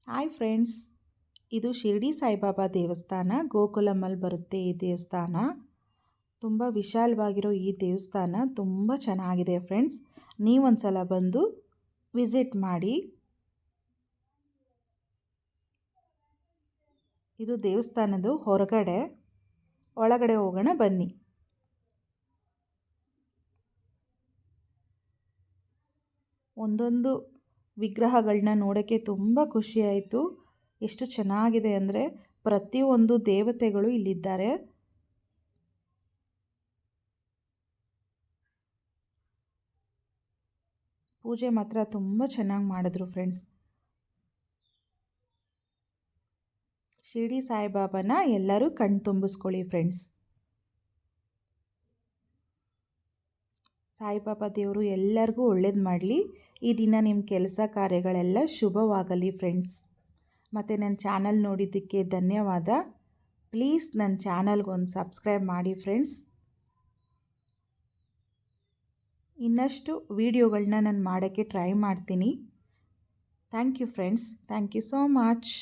Hi friends, ಇದು ಶಿರ್ಡಿ ಸಾಯಿಬಾಬಾ ದೇವಸ್ಥಾನ. ಗೋಕುಲಮಲ್ಲಿ ಬರುತ್ತೆ ಈ ದೇವಸ್ಥಾನ. ತುಂಬ ವಿಶಾಲವಾಗಿರೋ ಈ ದೇವಸ್ಥಾನ ತುಂಬ ಚೆನ್ನಾಗಿದೆ ಫ್ರೆಂಡ್ಸ್. ನೀವೊಂದ್ಸಲ ಬಂದು ವಿಸಿಟ್ ಮಾಡಿ. ಇದು ದೇವಸ್ಥಾನದ ಹೊರಗಡೆ. ಒಳಗಡೆ ಹೋಗೋಣ ಬನ್ನಿ. ಒಂದೊಂದು ವಿಗ್ರಹಗಳನ್ನ ನೋಡೋಕ್ಕೆ ತುಂಬ ಖುಷಿಯಾಯಿತು. ಎಷ್ಟು ಚೆನ್ನಾಗಿದೆ ಅಂದರೆ ಪ್ರತಿಯೊಂದು ದೇವತೆಗಳು ಇಲ್ಲಿದ್ದಾರೆ. ಪೂಜೆ ಮಾತ್ರ ತುಂಬ ಚೆನ್ನಾಗಿ ಮಾಡಿದ್ರು ಫ್ರೆಂಡ್ಸ್. ಶಿರ್ಡಿ ಸಾಯಿಬಾಬಾನ ಎಲ್ಲರೂ ಕಣ್ಣು ತುಂಬಿಸ್ಕೊಳ್ಳಿ ಫ್ರೆಂಡ್ಸ್. ಸಾಯಿಬಾಬಾ ದೇವರು ಎಲ್ಲರಿಗೂ ಒಳ್ಳೇದು ಮಾಡಲಿ. ಈ ದಿನ ನಿಮ್ಮ ಕೆಲಸ ಕಾರ್ಯಗಳೆಲ್ಲ ಶುಭವಾಗಲಿ ಫ್ರೆಂಡ್ಸ್. ಮತ್ತು ನನ್ನ ಚಾನಲ್ ನೋಡಿದ್ದಕ್ಕೆ ಧನ್ಯವಾದ. ಪ್ಲೀಸ್ ನನ್ನ ಚಾನಲ್ಗೊಂದು ಸಬ್ಸ್ಕ್ರೈಬ್ ಮಾಡಿ ಫ್ರೆಂಡ್ಸ್. ಇನ್ನಷ್ಟು ವೀಡಿಯೋಗಳನ್ನ ನಾನು ಮಾಡೋಕ್ಕೆ ಟ್ರೈ ಮಾಡ್ತೀನಿ. Thank you friends. Thank you so much.